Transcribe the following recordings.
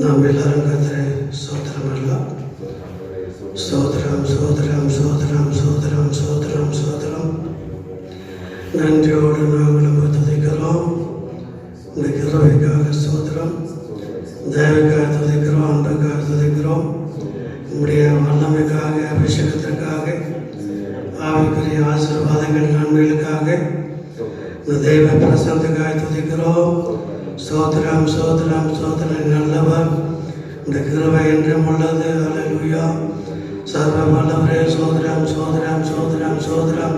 நாம் எல்லாரும் கர்த்தரை ஸ்தோத்திரம் பண்ணலாம். ஸ்தோத்திரம் ஸ்தோத்திரம் ஸ்தோத்திரம் ஸ்தோத்திரம் ஸ்தோத்திரம் ஸ்தோத்திரம். நன்றியோடு நாங்களும் துதிக்கிறோம். இந்த கிருபைக்காக ஸ்தோத்திரம், தயவுக்காக துதிக்கிறோம், அன்புக்காக துதிக்கிறோம். நம்முடைய வல்லமைக்காக, அபிஷேகத்திற்காக, ஆவிக்குரிய ஆசீர்வாதங்கள் நன்மைகளுக்காக, இந்த தெய்வ பிரசனத்துக்காக துதிக்கிறோம். ஸ்தோத்திரம் ஸ்தோத்திரம் ஸ்தோத்திரம். நல்லவர், இந்த கிருபை என்றும் உள்ளது. அல்லேலூயா. சர்வ வல்லவரே ஸ்தோத்திரம் ஸ்தோத்திரம் ஸ்தோத்திரம் ஸ்தோத்திரம்.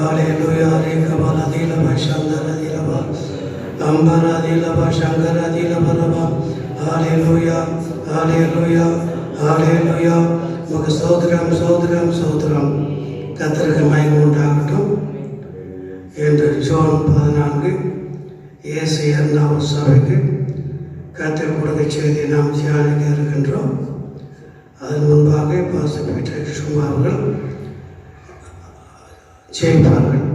அல்லேலூயா. ரேகபல தீலப சந்தர தீலப அம்பர தீலப சங்கர தீலபரப. அல்லேலூயா அல்லேலூயா அல்லேலூயா. உமக்கு ஸ்தோத்திரம் ஸ்தோத்திரம் ஸ்தோத்திரம். கர்த்தருக்கு மகிமை உண்டாகட்டும். என்று ஜூன் 14 ஏசியர் சபைக்கு கர்த்தர் கொடுக்க செய்தியை நாம் தியானிக்க இருக்கின்றோம். அதன் முன்பாக பாஸ்டர் பீட்டர் கிருஷ்ணா அவர்கள் ஜெயிப்பார்கள்.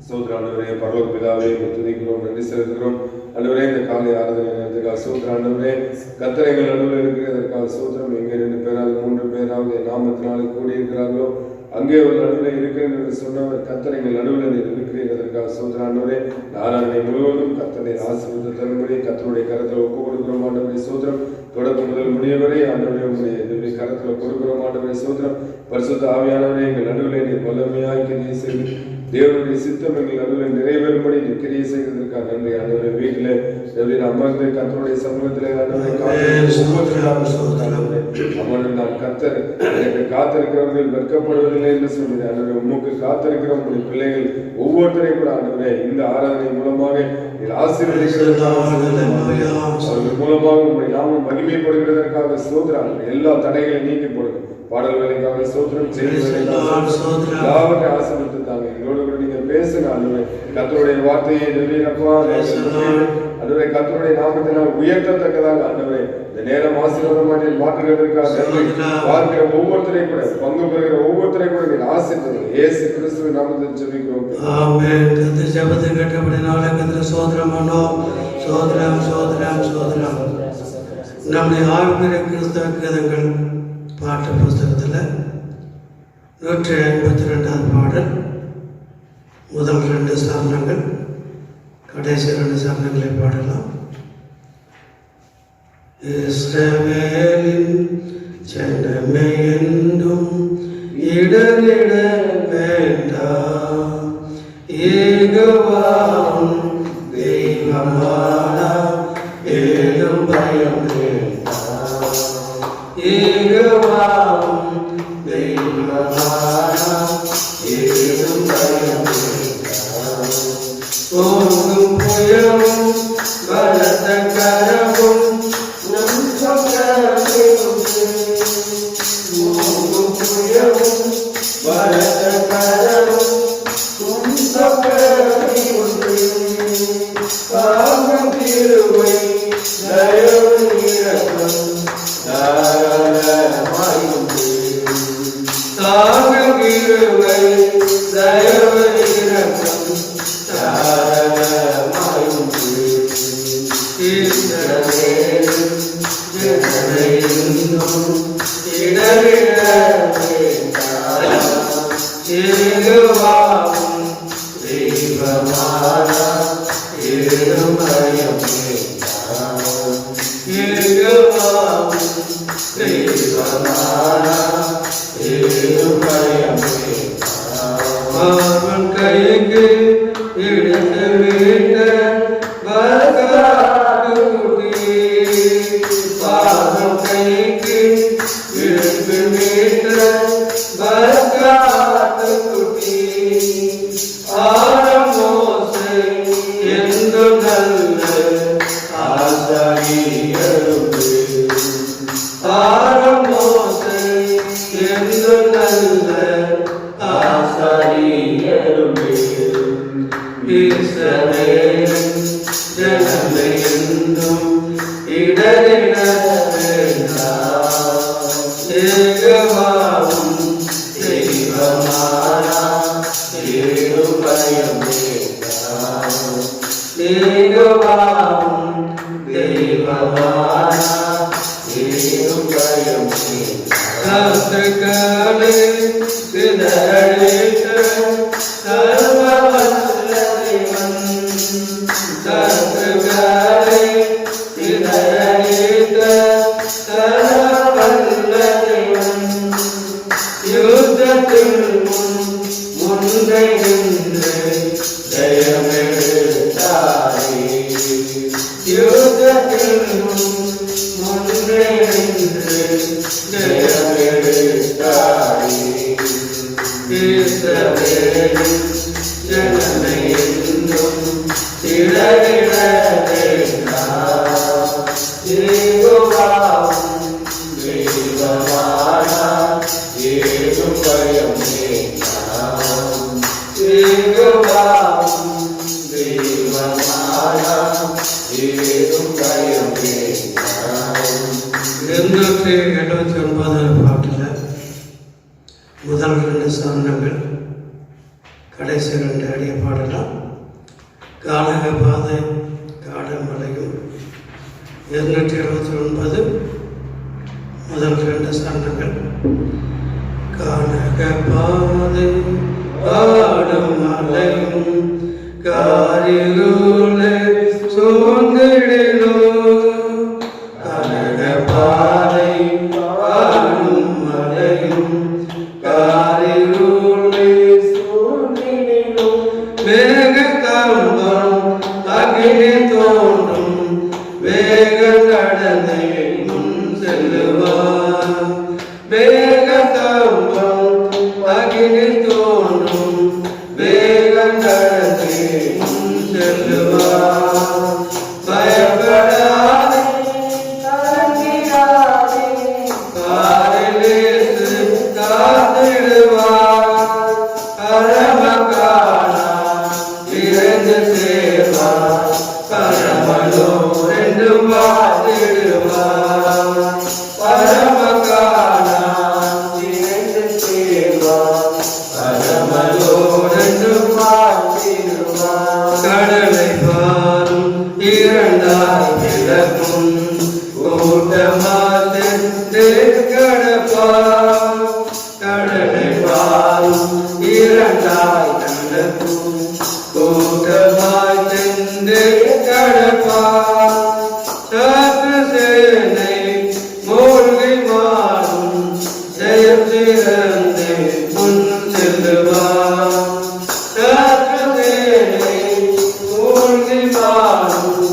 ஸ்தோத்திரம் ஆண்டவரே, பரலோக பிதாவே, துதிக்கிறோம், நன்றி செலுத்துகிறோம். ஆண்டவரே, இந்த காலை ஆராதனை நேரத்துக்காக ஸ்தோத்திரம் ஆண்டவரே. கர்த்தரைகள் நடுவில் இருக்கிறதற்காக ஸ்தோத்திரம். எங்கே 2 பேராவது 3 பேராவது என் நாமத்தினாலே கூடியிருக்கிறார்களோ அங்கே ஒரு நடுவில் இருக்கிறேன் என்று சொன்னவர் கர்த்தரைகள் நடுவில் நீர் இருக்கிறதற்காக ஸ்தோத்திரம் ஆண்டவரே. ஆராதனை முழுவதும் கர்த்தரை ஆசீர்வதித்து தரும்படி கர்த்தருடைய கரத்தில் ஒப்பு கொடுக்கிறோம் ஆண்டவரே. ஸ்தோத்திரம். தொடக்க முதல் முடியவரை ஆண்டவரே உங்களுடைய கரத்தில் கொடுக்கிறோம் ஆண்டவரே. ஸ்தோத்திரம். பரிசுத்த ஆவியானவரே, எங்கள் நடுவில் நீர் வல்லமையாய் கிரியை செய்து தேவனுடைய சித்தம் எங்கள் நடுவில் நிறைவேறும்படி நீர் கிரியை செய்வதற்காக நன்றி ஆண்டவரே. வீட்டில் அமர்ந்து கர்த்தருடைய சமூகத்திலே அமர்ந்து நான் கர்த்தர் எனக்கு காத்திருக்கிறவர்கள் வெட்கப்படுவதில்லை என்று சொல்லுது ஆண்டவரே. உமக்கு காத்திருக்கிற உங்களுடைய பிள்ளைகள் ஒவ்வொருத்தரையும் கூட ஆண்டவரே இந்த ஆராதனை மூலமாக ஆசீர்வதிக்கிறது, அவர்கள் மூலமாக உங்களுடைய நாமம் மகிமைப்படுகிறதற்காக ஸ்தோத்திரம். எல்லா தடைகளையும் நீக்கி போடுங்க. பாடல் வேலைக்காக ஸ்தோத்திரம், செய்தி வேலைக்காக எல்லாவற்றையும் ஆசீர்வதித்தாங்க. எங்களோடு கூட நீங்க பேசுங்க ஆண்டவரே. கர்த்தருடைய வார்த்தையை ஆண்டவரே கர்த்தருடைய நாமத்தினால் உயர்த்தத்தக்கதாக ஆண்டவரே இந்த நேரம் ஆசீர்வாதமாக மாற்றுகிறதற்காக பார்க்கிற ஒவ்வொருத்தரையும் கூட பங்கு பெறுகிற ஒவ்வொருத்தரையும் கூட நீங்க ஆசீர்வதிங்க. இயேசு கிறிஸ்துவின் நாமத்தில் ஜெபிக்கிறோம். ஆமென். கர்த்தர் ஜெபத்தை கேட்டபடினால கர்த்தர் ஸ்தோத்திரம் பண்ணோம். ஸ்தோத்திரம் ஸ்தோத்திரம் ஸ்தோத்திரம். நம்முடைய ஆவிக்குரிய கிறிஸ்தவ கீதங்கள் பாட்டு புஸ்தகத்தில் 152வது பாடல் முதல் 2 சரணங்கள், கடைசி 2 சரணங்களை பாடலாம். இஸ்ரவேலின் ஜனமே என்றும் இடரிட வேண்டாம், யெகோவாவும் தெய்வமானா ஏதும் பயம் வேண்டாம், யெகோவாவும் தெய்வமானா ஏதும் பயம் வேண்டாம். ஓங்கும் புயலும் பலத்த கரமும் நம் பக்கத்தில், ஓங்கும் புயலும் பலத்த கரமும் நம் பக்கத்தில், தாங்கும் கிருபை தயவு இரக்கம் தாராளமாயுண்டு, தாங்கும் கிருபை தயவு இரக்கம் தாராளமாயுண்டு. இஸ்ரவேலின் ஜனமே என்றும் இடரிட வேண்டாம், யெகோவாவும் தெய்வமானா ஏதும் பயம் வேண்டாம், யெகோவாவும் தெய்வமானா ஏதும் பயம் வேண்டாம். அவன் கைக்கு எடுத்து மீட்ட வரகாட்டுக்குடி, அவன் கைக்கு எடுத்து மீட்ட வரகாட்டுக்குடி, ஆரம் மோசே என்று நல்ல ஆசாரியருண்டு, ஆரம் மோசே என்று நல்ல ஆசாரியருண்டு. இஸ்ரவேலின் ஜனமே என்றும் இடரிட வேண்டாம், யெகோவாவும் தெய்வமானா ஏதும் பயம் வேண்டாம், யெகோவாவும் தெய்வமானா சத்துக்களை சிதறடித்த சர்வவல்ல தேவன். சத்துக்களை சிதறடித்த சர்வவல்ல தேவன். யுத்தத்தில் முன்னை நின்று ஜெயமெடுத்தாரே. யுத்தத்தில் முன்னை நின்று ஜெயமெடுத்தாரே. இஸ்ரவேலின் ஜனமே என்றும் திடரிட வேண்டாம். யெகோவாவும் தெய்வமானார், ஏதும் பயம் வேண்டாம். யெகோவாவும் தெய்வமானார், ஏதும் பயம் வேண்டாம். 279 பாட்டில் முதல் 2 சரணங்கள், கடைசி 2 அடிய பாடலாம். கானக பாதை காடமலையும் 279 முதல் 2 சரணங்கள். கானக பாதை காடமலையும் காரிருளை சூழ்ந்திடிலும். கானக பாதை காடும் மலையும் காரிருளை சூழ்ந்திடிலும். மேகத்தம்பம் அகிலே தோன்றும் வேக கடலை முன் செல்லுவார். மேகத்தம்பம் அகிலே தோன்றும் வேக கடலை முன் செல்லுவார். பயப்படாதே கலங்கிடாதே, காரிலேசு காத்திடுவார். பரமகாணா இறந்து சேர்வார், பரமனோர் என்று வாழ்த்திடுவார். பரமகாணா இறந்து சேர்வார், பரமனோர் என்று வாழ்த்திடுவார். கடலை பாரும் இரண்டாய் பிளக்கும், கூட்டமாக கடப்பார். கடலை பாரும் இரண்டாய் நடக்கும், கூட்டமாய் சென்று கடப்பார். சத்ரு சேனை மூழ்கி மாறும், ஜெயம் சிறந்து முன் செல்லுவார். சத்ரு சேனை மூழ்கி மாறும்,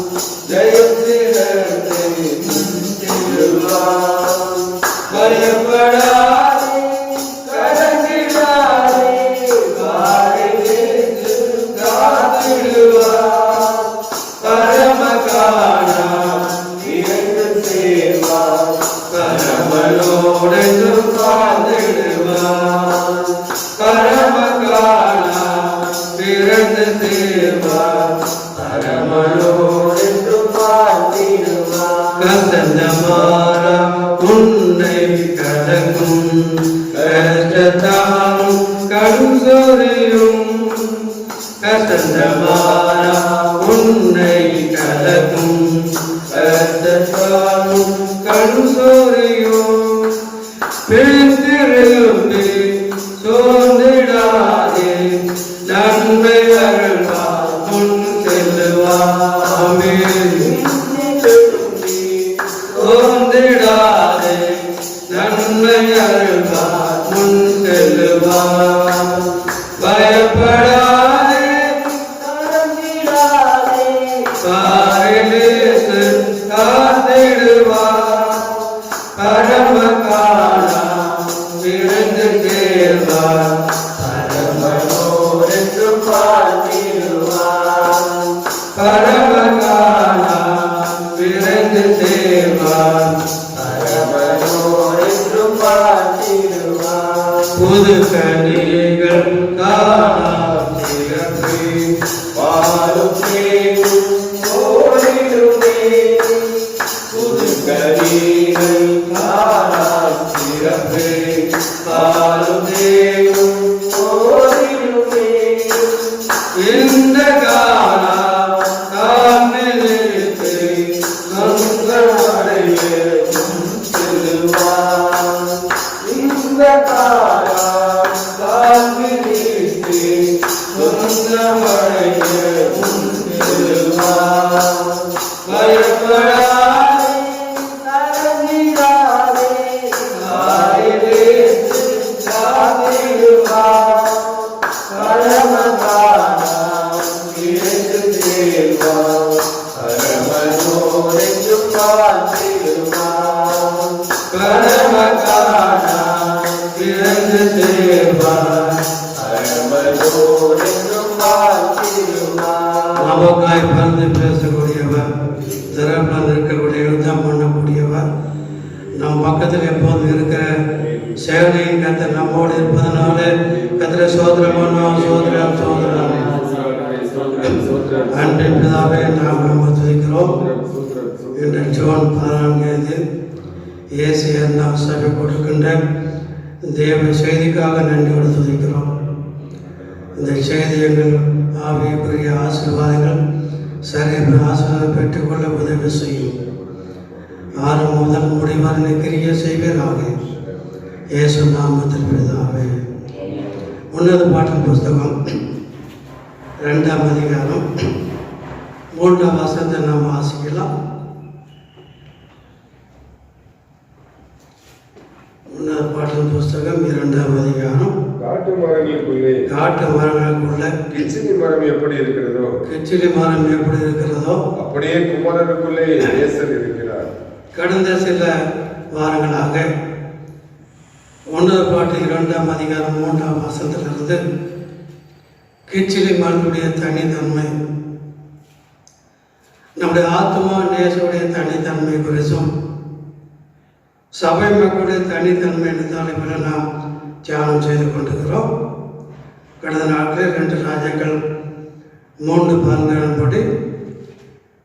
ஜெயம் சிறந்து முன் செல்லுவார். பயப்படாதே கலங்கிடாதே, காரிலேசு காத்திடுவார். பரமகாணா இறந்து சேர்வார், பரமனோடென்று வாழ்ந்திடுவார். பரமகாணா இறந்து சேர்வார், பரமனோடென்று வாழ்ந்திடுவார். கசந்தமாரா உன்னை கலக்கும், கஷ்டத்தாலும் கடும் சொறியும். கசந்தமாரா உன்னை கலக்கும், கஷ்டத்தாலும் கடும் சொறியும். பிரித்திரும்பி சோர்ந்திடாதே, நன்மை அருள்வார் முன் செல்லுவார். சோர்ந்திடாதே, நன்மை அருள்வார் முன் செல்லுவார். பயப்படாதே கலங்கிடாதே, காரிலேசு காத்திடுவார். பரமகாணா இறந்து சேர்வார், பரமனோர் என்று வாழ்த்திடுவார். பரமகாணா இறந்து சேர்வார், பரமனோர் என்று வாழ்த்திடுவார். புது கனிகள் காணாம் சிறப்பு, வாழும் தேவும் ஓடிடுமே. புது கனிகள் காணாம் சிறப்பு, வாழும் தேவும் ஓடிடுமே. இந்த காணா காண்பிலிருந்து நன்கடைய செல்லுவார். இந்த நமக்காய் பறந்து பேசக்கூடியவர், திறப்பில் இருக்கக்கூடிய யுத்தம் பண்ணக்கூடியவர், நம் பக்கத்தில் எப்போதும் இருக்கிற சேவனையின் கத்தர் நம்மோடு இருப்பதனால கத்தரை சோதரம் பண்ணுவோம். சோதரம் சோதரம் அன்பின் பிதாவே நாம் நம்ம துதிக்கிறோம். இன்று ஜூன் 14 இயேசு நாம் சபை கொடுக்கின்ற தேவ செய்திக்காக நன்றியோடு துதிக்கிறோம். இந்த செய்தி எங்கள் ஆவிக்குரிய ஆசீர்வாதங்கள் சரீர ஆசீர்வாதம் பெற்றுக்கொள்ள உதவி செய்யும். ஆரம்ப முதல் முடிவரை கிரிய செய்வீராக. இயேசு நாமத்தில் பிதாவே. உன்னத பாட்டின் புஸ்தகம் 2ஆம் அதிகாரம் 3ஆம் வசனத்தை நாம் வாசிக்கலாம். உன்னத பாட்டின் புஸ்தகம் 2ஆம் அதிகாரம். காட்டு மரங்களுக்குள்ள கிச்சிலி மரம் எப்படி இருக்கிறதோ அப்படியே குமாரனுக்குள்ளே இயேசு இருக்கிறார். கடந்த சில வாரங்களாக 1 பாட்டு 2ஆம் அதிகாரம் 3ஆம் வசனத்திலிருந்து கிச்சிலி மரத்துடைய தனித்தன்மை, நம்முடைய ஆத்மா நேசனுடைய தனித்தன்மை குறித்தும் சபை மக்களுடைய தனித்தன்மை என்ற தலைப்பில் நாம் தியானம் செய்து கொண்டிருக்கிறோம். கடந்த நாட்களில் 2 ராஜாக்கள் 3:12 படி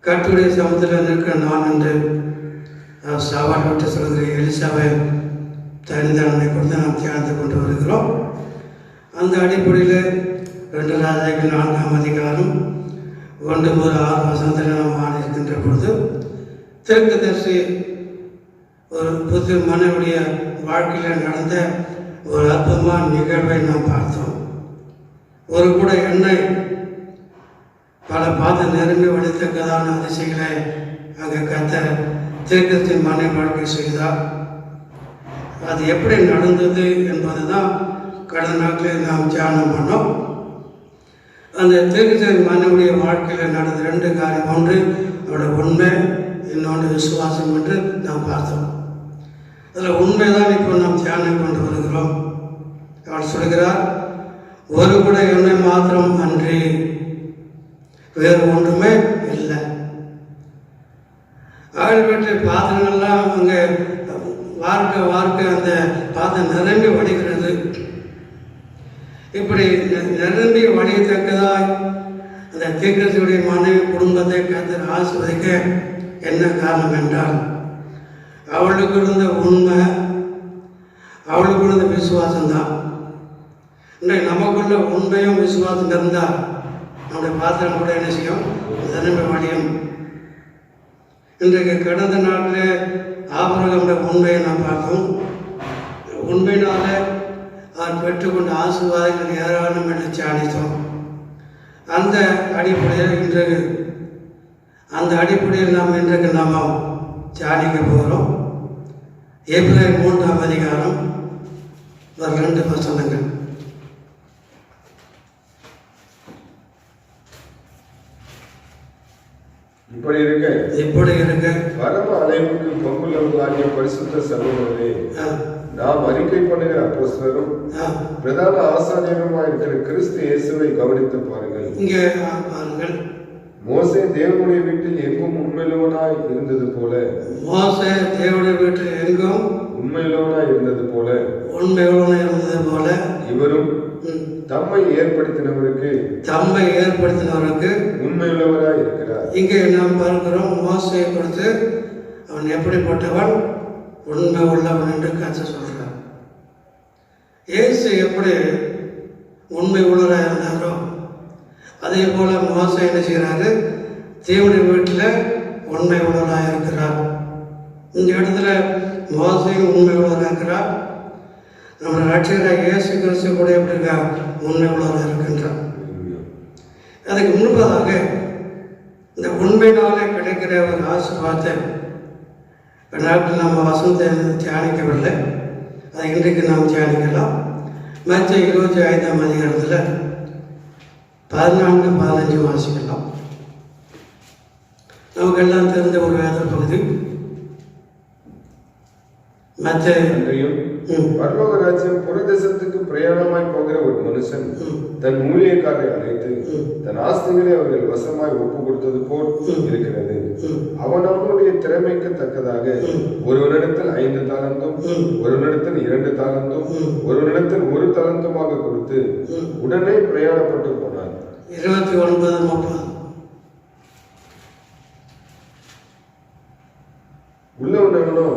கர்த்தருடைய சமூகத்தில் நிற்கிற நான் என்று சவால் விட்டு சொல்கிற எலிசாவை தனித்தன்மை கொடுத்து நாம் தியானித்து கொண்டு வருகிறோம். அந்த அடிப்படையில் 2 ராஜாக்கள் 4ஆம் அதிகாரம் 1-6 வசனத்தில் நாம் ஆடியிருக்கின்ற பொழுது தீர்க்கதரிசி ஒரு புது மனைவிடைய வாழ்க்கையில் நடந்த ஒரு அற்புதமான நிகழ்வை நாம் பார்த்தோம். ஒரு கூட எண்ணெய் பல பார்த்து நெருங்கி வடித்தக்கதான அதிசயங்களை அங்கே கத்த தீர்க்கதரிசி மனைவி வாழ்க்கை செய்தார். அது எப்படி நடந்தது என்பது தான் கடந்த நாட்களில் நாம் தியானம் பண்ணோம். அந்த தீர்க்கதரிசி மனைவியுடைய வாழ்க்கையில் நடந்த 2 காரியம். ஒன்று அவருடைய உண்மை, இன்னொன்று விசுவாசம் என்று நாம் பார்த்தோம். அதில் உண்மைதான் இப்போ நாம் தியானம் கொண்டு வருகிறோம். அவர் சொல்கிறார், ஒரு கூட எண்ணெய் மாத்திரம் அன்றி வேறு ஒன்றுமே இல்லை. ஆள் வீட்டு பாத்திரங்கள்லாம் அங்கே வார்க்க அந்த பாத்திரம் நிரம்பி வடிகிறது. இப்படி நிரம்பி வடியத்தக்கதாய் அந்த தீர்க்கதரிசியுடைய மனைவி குடும்பத்தை கர்த்தர் ஆசீர்வதிக்க என்ன காரணம் என்றால், அவளுக்கு இருந்த உண்மை, அவளுக்கு இருந்த விசுவாசம்தான். இன்றைக்கு நமக்குள்ள உண்மையும் விசுவாசம் இருந்தால் நம்முடைய பாத்திரம் கூட என்ன செய்யும், நிரம்பி வடியும். இன்றைக்கு கடந்த நாட்டில் ஆபிரகாமுடைய உண்மையை நாம் பார்த்தோம். உண்மையினால அவர் பெற்றுக்கொண்ட ஆசீர்வாதங்கள் ஏராளம் என்று தியானித்தோம். அந்த அடிப்படையில் நாம் இன்றைக்கு நாம் தியானிக்க போகிறோம். எபிரேயர் 3ஆம் அதிகாரம் 2 வசனங்கள். இப்படி இருக்க பரம அழைப்புக்கு பங்குள்ளவர்களாகிய பரிசுத்த சகோதரரே, நாம் அறிக்கை பண்ணுகிற அப்போஸ்தலரும் பிரதான ஆசாரியருமாய் இருக்கிற கிறிஸ்து இயேசுவை கவனித்து பாருங்கள். இங்கே பாருங்கள், மோசே தேவனுடைய வீட்டில் எங்கும் உண்மையுள்ளவனாய் இருந்தது போல உண்மையுள்ளவனாய் இருந்தது போல இவரும் தம்மை ஏற்படுத்தினவருக்கு உண்மையுள்ளவராய் இருக்கிறார். இங்கே நாம் பார்க்கிறோம், மோசையை கொடுத்து அவன் எப்படிப்பட்டவன், உண்மை உள்ளவன் என்று கர்த்தர் சொல்கிறார். இயேசு எப்படி உண்மை உள்ளவராக இருந்தாரோ அதே போல மோசை என்ன செய்கிறாரு, தேவனுடைய வீட்டில் உண்மை உள்ளவராக இருக்கிறார். இந்த இடத்துல மோசையும் உண்மை உள்ளவராக இருக்கிறார். நம்ம ரட்சகராக இயேசு கிறிஸ்து கூட எப்படி இருக்கா உண்மை உள்ளவராக இருக்கின்றார். அதுக்கு முன்பதாக இந்த உண்மையினாலே கிடைக்கிற ஒரு ஆசீர்வாதத்தை நாட்கள் நம்ம வசனத்தை தியானிக்கவில்லை, அதை இன்றைக்கு நாம் தியானிக்கலாம். மத்திய 25ஆம் அதிகாரத்தில் 14-15 வாசிக்கலாம். நமக்கெல்லாம் தெரிந்த ஒரு வேத பகுதி. அன்றையும் பரலோக ராஜ்யம் புறதேசத்துக்கு பிரயாணமாய் போகிற ஒரு மனுஷன் தன் ஊழியக்காரரை அழைத்து தன் ஆஸ்திகளை அவர்கள் வசமாய் ஒப்பு கொடுத்தது போல் இருக்கிறது. அவன் அவனுடைய திறமைக்கு தக்கதாக ஒருவனிடத்தில் 5 தாலந்தும் ஒருவனிடத்தில் 2 தாலந்தும் ஒருவனிடத்தில் 1 தாலந்துமாக கொடுத்து உடனே பிரயாணப்பட்டு போனார். 29-30 உள்ளவனவனோ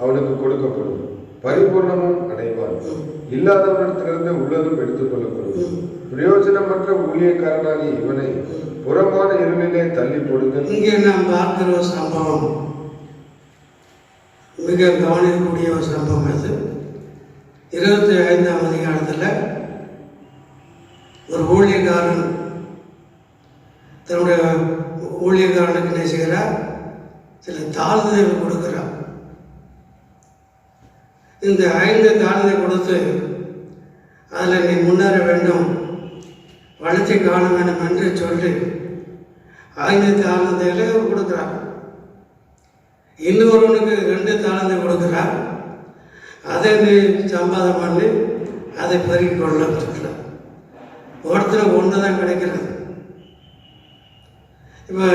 அவனுக்கு கொடுக்கப்படும், பரிபூர்ணமும் அடைவான். இல்லாதவனிடத்திலிருந்து உள்ளதும் எடுத்துக் கொள்ளப்படும். பிரயோஜனமற்ற ஊழியக்காரனாகி இவனை புறமான இருளிலே தள்ளி போடுங்கள். இங்கே நாம் பார்க்கிற ஒரு சம்பவம், மிக கவனிக்கக்கூடிய ஒரு சம்பவம். அது 25ஆம் அதிகாரத்தில் ஒரு ஊழியக்காரன் தன்னுடைய ஊழியக்காரனுக்கு என்ன செய்கிறார்? சில தாழ்ந்துகள் கொடுக்கிறார். இந்த 5 தாழ்ந்தை கொடுத்து அதில் நீ முன்னேற வேண்டும், வளர்ச்சி காண வேண்டும் என்று சொல்லி 5 தாழ்ந்தைகளை கொடுக்கிறார். இன்னொருவனுக்கு 2 தாழ்ந்தை கொடுக்கிறார். அதை நீ சம்பாதம் பண்ணி அதை பெருக்கிக் கொள்ளலாம் சொல்கிறார். ஒருத்தர் 1 தான் கிடைக்கிறது. இப்போ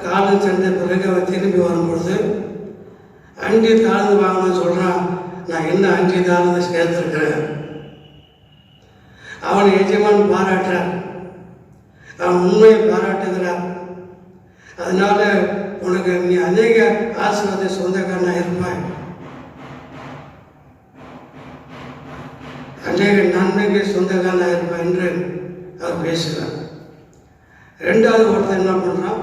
காலம் சென்ற பிறகு அவன் திரும்பி வரும்பொழுது 5 தாழ்ந்து வாங்கணும்னு சொல்கிறான். நான் என்ன 5 தாழ்ந்து சேர்த்துருக்கிறேன். அவனை எஜமான் பாராட்டுறார், அவன் உண்மையை பாராட்டுகிறார். அதனால உனக்கு நீ அநேக ஆசீர்வாத சொந்தக்காரனாக இருப்பாய், அநேக நன்மைக்கு சொந்தக்காரனாக இருப்பாய் என்று அவர் பேசுகிறார். 2வது ஒருத்தர் என்ன பண்ணுறான்?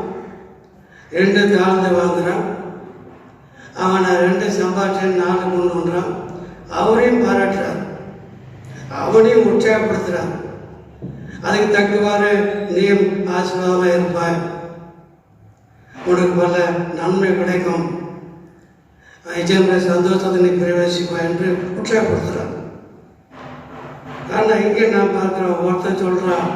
2 தாழ்ந்து வாங்குறான். அவனை 2 சம்பாதிச்சு 4 கொண்டு வந்துறான். அவரையும் பாராட்டுறார், அவனையும் உற்சாகப்படுத்துகிறார். அதுக்கு தக்கவாறு நீயும் ஆசீர்வாதமாக இருப்பாய், உனக்கு பல நன்மை கிடைக்கும், நிச்சயமாக சந்தோஷத்தை நீ பிரவேசிப்பாய் என்று உற்சாகப்படுத்துகிறார். ஆனால் இங்கே நான் பார்க்குறோம், ஒருத்தன் சொல்கிறான்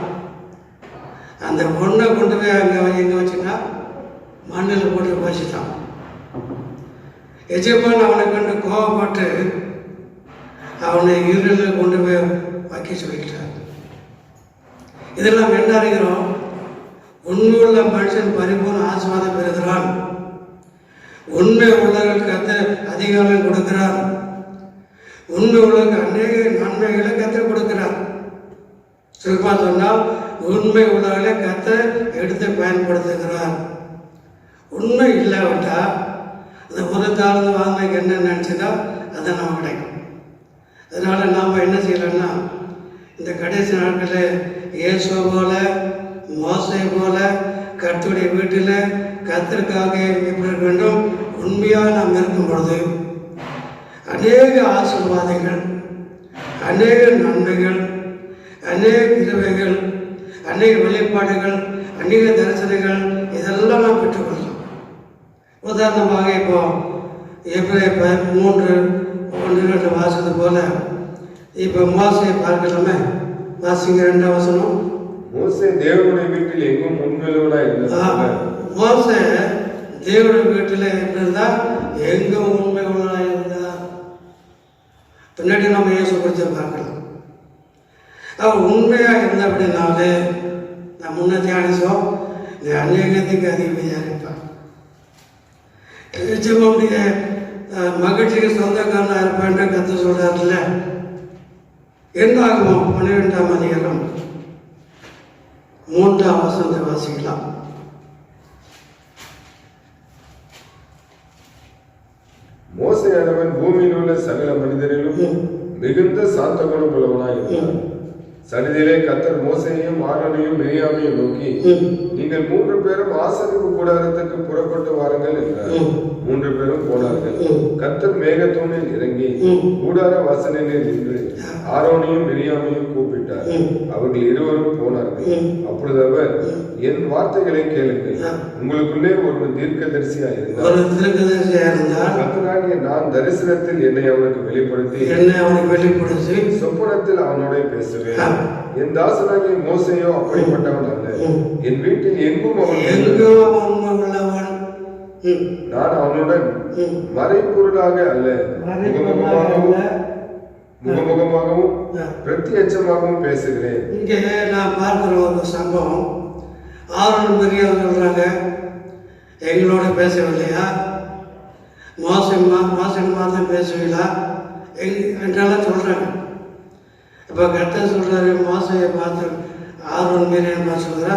அந்த 1 கொண்டு போய் எங்கே வச்சுட்டா மண்ணில் போட்டு வச்சுட்டான். எஜமான் அவனை கண்டு கோபப்பட்டு அவனை இருளில் கொண்டு போய் வைக்க சொல்லிட்டார். இதெல்லாம் என்ன அறிகிறோம்? உண்மையுள்ள மனுஷன் பரிபூர்ண ஆசீர்வாதம் பெறுகிறான். உண்மை உள்ளவர்கள் கர்த்தர் அதிகாரம் கொடுக்கிறார். உண்மை உள்ளவர்களுக்கு அநேக நன்மைகளை கர்த்தர் கொடுக்கிறார். சுருக்கமாக சொன்னால் உண்மை உள்ளவர்களை கர்த்தர் எடுத்து பயன்படுத்துகிறார். உண்மை இல்லாவிட்டால் அந்த ஒரு தாழ்ந்து வாங்கினக்கு என்ன நினச்சிதோ அதை நம்ம கிடைக்கும். அதனால் நாம் என்ன செய்யலாம்னா, இந்த கடைசி நாட்களில் இயேசு போல மோசே போல கர்த்தருடைய வீட்டில் கர்த்தருக்காக எப்படி இருக்க வேண்டும், உண்மையாக நாம் இருக்கும் பொழுது அநேக ஆசீர்வாதங்கள், அநேக நன்மைகள், அநேக கிருபைகள், அநேக வெளிப்பாடுகள், அநேக தரிசனங்கள் இதெல்லாம் நாம் பெற்றுக்கொள்ளலாம். உதாரணமாக இப்போ எபிரேயர் 13:1 வாசித்தது போல இப்போ மோசையை பார்க்கலாமே. வாசிங்க 2ஆம் வசனம். மோசே தேவனுடைய வீட்டில் எங்கும் உண்மையுள்ளவனாய் இருந்தார். மோசே தேவனுடைய வீட்டில் எப்படி இருந்தால் எங்கும் உண்மை உள்ளவனாய் இருந்தார். பின்னாடி நம்ம இயேசு குறித்து பார்க்கலாம். அவர் உண்மையாக இருந்தபடினாலே நான் முன்ன தியானிச்சோம், இந்த அநேகத்துக்கு அதிகமாக இருப்பார். நிச்சயமுடைய மகிழ்ச்சிக்கு சொந்தக்காரனாக இருப்பேன் கற்று சொல்கிறார்ல. என்ன ஆகுமோ 12ஆம் அதிகாரம் 3ஆம் வசனத்தை வாசிக்கலாம். மோசேயானவன் பூமியில் உள்ள சகல மனிதரிலும் மிகுந்த சாந்த குணம் உள்ளவனாய் இருந்தார். சந்நிதியிலே கர்த்தர் மோசேயையும் ஆரோனையும் மிரியாமையும் நோக்கி, நீங்கள் 3 பேரும் ஆசரிப்பு கூடாரத்துக்கு புறப்பட்டு வாருங்கள் என்றார். 3 பேரும் போனார்கள். கர்த்தர் மேகத்தூணில் இறங்கி கூடார வாசலிலே நின்று ஆரோனையும் மிரியாமையும் கூப்பிட்டார். அவர்கள் இருவரும் போனார்கள். அப்பொழுது அவர், என் வார்த்தைகளை கேளுங்கள். உங்களுக்குள்ளே ஒரு தீர்க்கதரிசியா இருந்தார். கர்த்தராகிய நான் தரிசனத்தில் என்னை அவனுக்கு வெளிப்படுத்தி சொப்பனத்தில் அவனோட பேசுவேன். என் தாசனாகிய மோசேயோ அப்படிப்பட்டவன் அல்ல. என் வீட்டில் எங்கும் அவன் நான் அவனுடன் மறைப்பொருளாக அல்ல, முகமுகமாகவும் பிரத்யட்சமாகவும் பேசுகிறேன். இங்கே நான் பார்க்கிற ஒரு சம்பவம், ஆரோன் மிரியாம் சொல்றாங்க, எங்களோட பேசவில்லையா, மோசம் மாதம் பேசுவீங்களா என்றெல்லாம் சொல்றாங்க. இப்போ கர்த்தர் சொல்றாரு, மோசையை பார்த்து ஆரோன் மிரியாம் பார்த்து சொல்றா,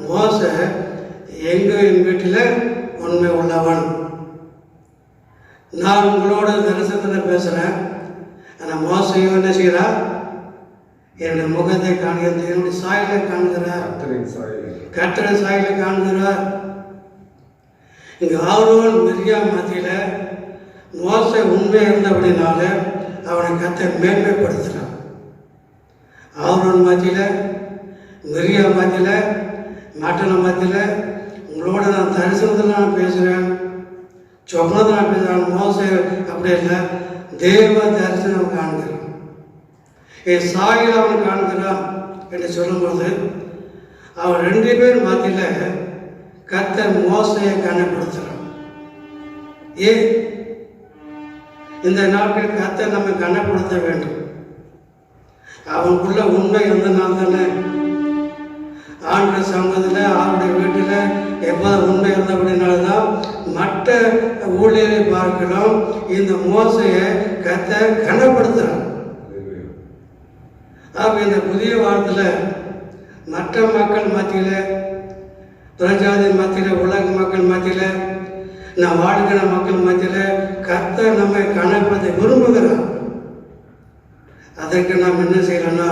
மோசை என் வீட்டில் உண்மை உள்ளவன். நான் உங்களோட தரிசனத்தில் பேசுகிறேன். ஆனால் மோசையும் என்ன செய்கிறா, என்னுடைய முகத்தை காண்கிறது, என்னுடைய சாயலை காண்கிறார், கர்த்தரின் சாயலை காண்கிறார். இங்கே ஆரோன் மிரியாம் மத்தியில் மோசை உண்மை இருந்தபடினால அவனை கர்த்தர் மேன்மைப்படுத்துகிறான். ஆரோன் மத்தியில், மிரியாம் மத்தியில், மட்டன மத்தியில் உங்களோட நான் தரிசனத்தில் நான் பேசுகிறேன், சொப்னத்தில் நான் பேசுகிறேன். மோசை அப்படி இல்லை, தேவ தரிசனம் காண்கிறான், என் சாயில் அவன் காண்கிறான் என்று சொல்லும்போது அவன் 2 பேர் மத்தியில் கர்த்தர் மோசையை கனப்படுத்துகிறான். ஏன் இந்த நாட்களில் கர்த்தர் நம்மை கனப்படுத்த வேண்டும்? அவனுக்குள்ள உண்மை இருந்தனால தானே ஆண்ட சமூகத்தில், அவருடைய வீட்டில் எப்போதும் உண்மை இருந்தபடினால்தான் மற்ற ஊழியரை பார்க்கலாம் இந்த மோசையை கர்த்தர் கனப்படுத்துகிறான். அப்போ இந்த புதிய வாரத்தில் மற்ற மக்கள் மத்தியில், பிரஜாதி மத்தியில், உலக மக்கள் மத்தியில், நான் வாழ்கிற மக்கள் மத்தியில் கர்த்தர் நம்மை கனப்படுத்த விரும்புகிறார். அதற்கு நாம் என்ன செய்யலாம்னா,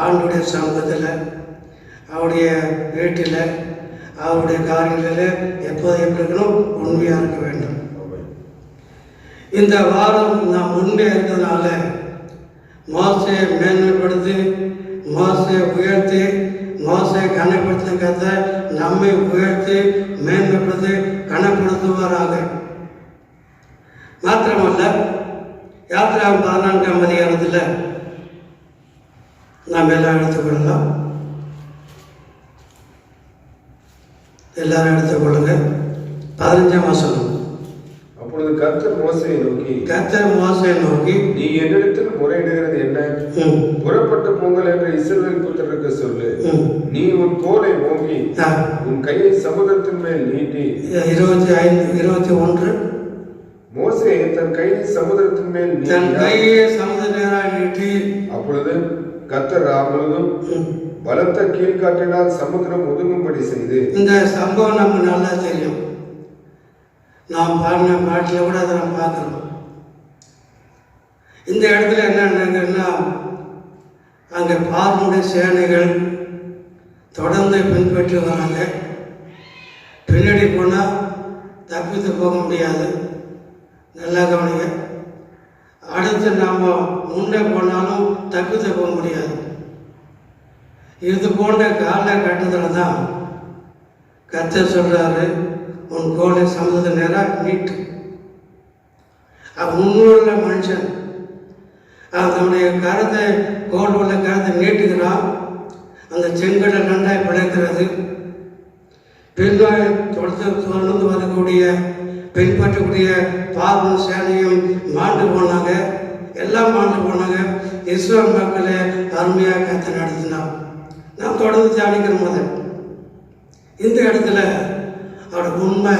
ஆண்டுடைய சமூகத்தில், அவருடைய வீட்டில், அவருடைய காரியங்களில் எப்போது எப்படி இருக்கணும், உண்மையாக இருக்க வேண்டும். இந்த வாரம் நாம் உண்மையாக இருக்கிறதுனால மோசையை மேன்மைப்படுத்தி, மோசையை உயர்த்தி, மோசையை கனப்படுத்தின கர்த்தர் நம்மை உயர்த்தி மேன்மைப்படுத்தி கனப்படுத்துவாராக. மாத்திரமல்ல, யாத்திராகம் 14ஆம் அதிகாரத்தில் நாம் எல்லாம் எடுத்துக்கொள்ளலாம். எல்லாரும் எடுத்துக்கொள்ளுங்க. 15ஆம் வசனம். அப்பொழுது கர்த்தர் மோசேயை நோக்கி, நீ என்னிடத்தில் முறையிடுகிறது என்ன? புறப்பட்டு போங்கள் என்று இஸ்ரவேல் புத்திரருக்கு சொல்லு. நீ உன் கோலை ஓங்கி உன் கையை சமுத்திரத்தின் மேல் நீட்டி. 21. மோசே தன் கையை சமுத்திரத்தின் மேல் நீட்டி. அப்பொழுது கர்த்தர் முழுதும் பலத்த கீழ்காற்றினால் சமுத்திரம் ஒதுங்கும்படி செய்து. இந்த சம்பவம் நமக்கு நல்லா தெரியும். நாம் பாடின பாட்டில் கூட அதை நம்ம பார்க்குறோம். இந்த இடத்துல என்ன நடக்குதுன்னா, அங்கே பார்வனுடைய சேனைகள் தொடர்ந்து பின்பற்றி வராங்க. பின்னாடி போனால் தப்பித்து போக முடியாது. நல்லா கவனிங்க. அடுத்து நாம் முன்னே போனாலும் தப்பித்து போக முடியாது. இது போன்ற காலகட்டத்தில் தான் கர்த்தர் சொல்கிறாரு, உன் கோலை சமுதிரத்தை நேராக நீட்டு. முன்னுள்ள மனுஷன் அதனுடைய கரத்தை, கோல் உள்ள கரத்தை நீட்டுகிறான். அந்த செங்கடல் நன்றாய் பிழைக்கிறது. பின்னாய் தொடர்ந்து வரக்கூடிய பின்பற்றக்கூடிய பார்வன் சேனையும் மாண்டு போனாங்க. எல்லாம் மாண்டு போனாங்க. இஸ்ரவேல் மக்களை அருமையாக கர்த்தர் நடத்தினான். நாம் தொடர்ந்து தியானிக்கிற போது இந்த இடத்துல அவரோட உண்மை,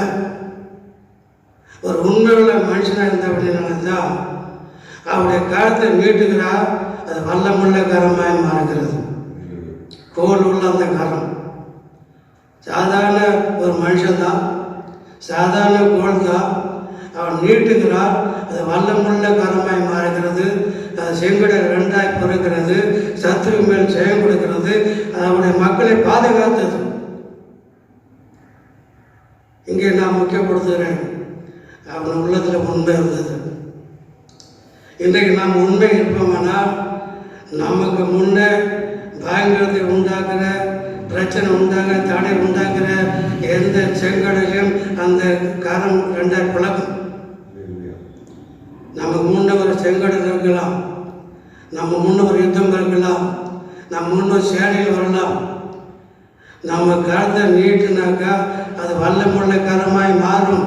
ஒரு உண்மையுள்ள மனுஷனாக இருந்த அப்படின்னால்தான் அவருடைய கரத்தை மீட்டுகிறார். அது வல்லமுள்ள கரமாய் மாறுகிறது. கோல் உள்ள அந்த கரம் சாதாரண ஒரு மனுஷன்தான், சாதாரண கோல் தான். அவன் நீட்டுகிறார். அது வல்லமுள்ள கரமாய் மாறுகிறது. அது செங்கடல் 2ஆய் பிறக்கிறது. சத்துரு மேல் ஜெயம் ஜனங்களை பாதுகாத்தது. இங்கே நான் முக்கியப்படுத்துகிறேன், அவன் உள்ளத்தில் உண்மை இருந்தது. இன்றைக்கு நாம் உண்மை இருப்போமானால் நமக்கு முன்னே பயங்கரத்தை உண்டாக்குற, பிரச்சனை உண்டாக, தடை உண்டாக்குற எந்த செங்கடலையும் அந்த காரம் ரெண்டாக பிளக்கும். நமக்கு முன்ன ஒரு செங்கடல் இருக்கலாம், நம்ம முன்ன ஒரு யுத்தம் இருக்கலாம், நம்ம முன்ன சேனையில் வரலாம். நம்ம கருத்தை நீட்டுனாக்கா அது வல்லமுள்ள கரமாய் மாறும்.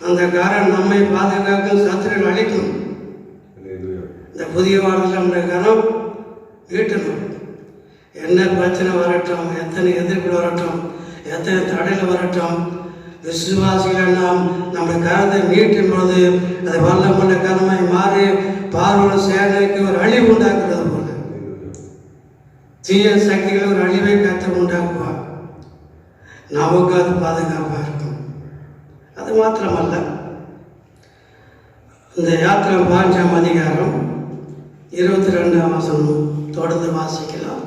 அந்த கரம் நம்மை பாதுகாக்கும், சத்துருவை அழிக்கும். இந்த புதிய வாழ்க்கையில் நம்முடைய கரம் நீட்டணும். என்ன பிரச்சனை வரட்டும், எத்தனை எதிர்ப்பு வரட்டும், எத்தனை தடைகள் வரட்டும், விசுவாசிகள் நாம் நம்முடைய கரத்தை நீட்டும் பொழுது அது வல்லமுள்ள கரமாய் மாறி பார்வன சேனைக்கு ஒரு அழிவு உண்டாக்குறது போல தீய சக்திகள் ஒரு அழிவை கர்த்தர் உண்டாக்குவார். நமக்கு அது பாதுகாப்பாக இருக்கும். அது மாத்திரமல்ல, இந்த யாத்திரை 5ஆம் அதிகாரம் 22ஆம் வசனம் தொடர்ந்து வாசிக்கலாம்.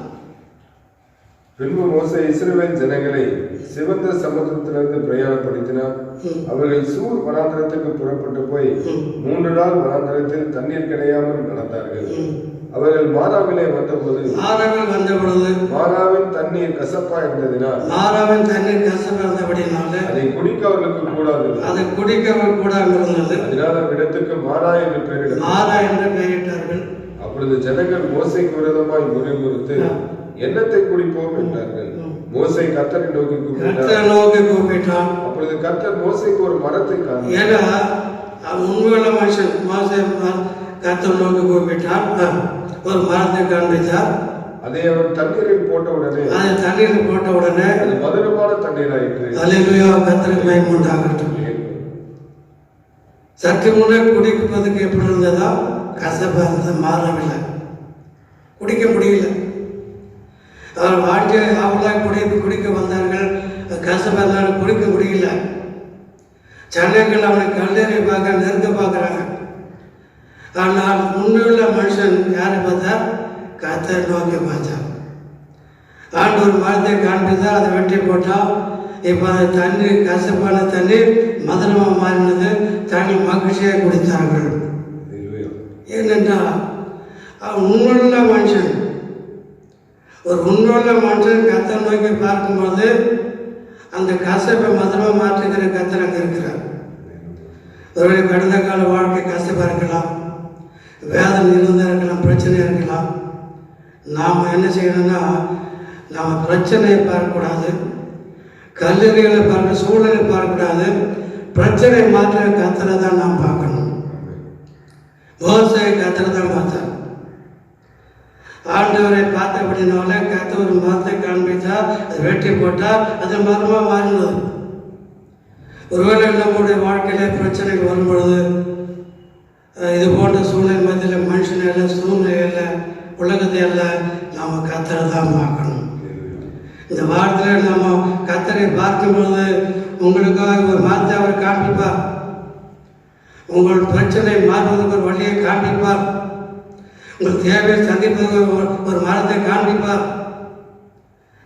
பின்பு மோசே இஸ்ரவேல் ஜனங்களை சிவந்த சமுத்திரத்திலிருந்து பிரயாணப்படுத்தினார். அவர்கள் சூர் வனாந்திரத்துக்கு புறப்பட்டு போய் 3 நாள் வனாந்திரத்தில் தண்ணீர் கிடையாமல் நடந்தார்கள். அவர்கள் மாராவிலே வந்தபொழுது மாராவின் தண்ணீர் கசப்பா இருந்ததினால் அதை குடிக்க அவர்களுக்கு கூடாது. அதனால் அவ்விடத்துக்கு மாரா என்று பெயரிட்டார்கள். அப்பொழுது ஜனங்கள் மோசைக்கு விரோதமாய் முறைமுறுத்து எண்ணத்தை குடிப்போம் என்றார்கள். மோசை கர்த்தரை நோக்கி கூப்பிட்டான். அப்பொழுது கர்த்தர் மோசைக்கு ஒரு மரத்தை காண்பித்தார். உண்மையுள்ள மனுஷன் மோசை கர்த்தர் நோக்கி கூப்பிட்டார், ஒரு மரத்தை காண்பித்தார். அதை அவன் தண்ணீரில் போட்ட உடனே அது மதுரமான தண்ணீராயிற்று. அல்லேலூயா, கர்த்தருக்கு மகிமை உண்டாகட்டும். சற்று முன்னே குடிப்பதுக்கு எப்படி இருந்ததா? கசப்பா இருந்தது, மாறவில்லை, குடிக்க முடியல. அவர் வாழ்க்கை அவளாக குடிக்க வந்தார்கள், கசப்பா இருந்தாலும் குடிக்க முடியல. ஜனங்கள் அவனை கல்லறை பார்க்க நெருங்க பார்க்குறாங்க. ஆனால் உண்மையுள்ள மனுஷன் யாரை பார்த்தா? கர்த்தரை நோக்கி பார்த்தார். ஆண்டவர் மரத்தை காண்பித்தார், அதை வெட்டி போட்டால் இப்போ அந்த தண்ணீர், கசப்பான தண்ணீர் மதுரமாக மாறினது. தாங்கள் மகிழ்ச்சியாக குடித்தார்கள். ஏனென்றால் உண்மையுள்ள மனுஷன், ஒரு உண்மையுள்ள மனுஷன் கர்த்தரை நோக்கி பார்க்கும்போது அந்த கசப்பை மதுரமாக மாற்றுகிற கர்த்தர் அங்கே இருக்கிறார். ஒருவேளை கடந்த கால வாழ்க்கை கசப்பாக இருக்கலாம், வேதனை இருந்தால் இருக்கலாம், பிரச்சனை இருக்கலாம். நாம் என்ன செய்யணும்னா, நாம் பிரச்சனையை பார்க்கக்கூடாது, கல்லறைகளை பார்க்க, சூழலை பார்க்கக்கூடாது. பிரச்சனை மாற்ற கர்த்தரை தான் நாம் பார்க்கணும். மோசே கர்த்தரை தான் பார்த்தார். ஆண்டவரை பார்த்தபடினால கர்த்தர் ஒரு மரத்தை காண்பித்தார், அதை வெட்டி போட்டார், அது மரமாக மாறினது. ஒருவேளை நம்முடைய வாழ்க்கையில பிரச்சனைகள் வரும்பொழுது, இது போன்ற சூழ்நிலை மத்தியில் மனுஷனை இல்லை, சூழ்நிலை இல்லை, உலகத்தை இல்லை, நாம் கர்த்தரை தான் பார்க்கணும். இந்த வாரத்தில் நம்ம கர்த்தரை பார்க்கும்பொழுது உங்களுக்காக ஒரு மரத்தை அவர் காண்பிப்பார். உங்கள் பிரச்சனை மாறுவதற்கு ஒரு வழியை காண்பிப்பார். உங்கள் தேவையை சந்திப்பதற்கு ஒரு மரத்தை காண்பிப்பார்.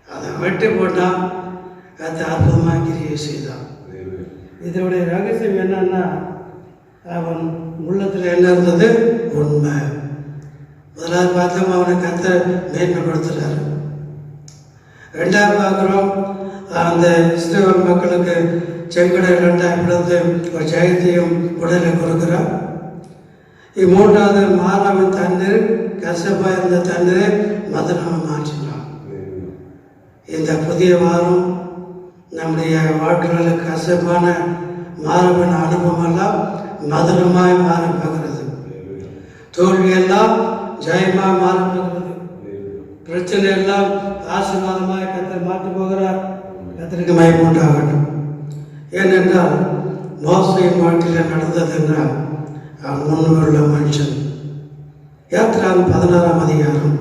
அதை வெட்டி போட்டால் அதை அற்புதமாக கிரியை செய்தான். இதனுடைய ரகசியம் என்னன்னா, அவன் உள்ளத்தில் என்ன இருந்தது? உண்மை. முதலாவது பார்த்தோம், அவனை கர்த்தரை மேன்மைப்படுத்துகிறார். ரெண்டாவது பார்க்குறோம், அந்த இஸ்ரவேல் மக்களுக்கு செங்கடை 2 பிளந்து ஒரு ஜெயத்தையும் உடலை கொடுக்கிறார். மூன்றாவது மாறாவின் தண்ணீர், கசப்பாக இருந்த தண்ணீரை மதுரமாக மாற்றினார். இந்த புதிய வாரம் நம்முடைய வாழ்க்கையில் கசப்பான மாறவின் அனுபவமெல்லாம் மதுரமாய் மாறப்போகிறது. தோல்வியெல்லாம் ஜெயமாக மாறப்போகிறது. பிரச்சனை எல்லாம் ஆசீர்வாதமாக கர்த்தர் மாற்றி போகிறார். கர்த்தருக்கு மகிமை உண்டாகட்டும். ஏனென்றால் மோசையின் வாழ்க்கையில் நடந்தது என்றால் அவன் உண்மையுள்ள மனுஷன். யாத்திரான் 16ஆம் அதிகாரம்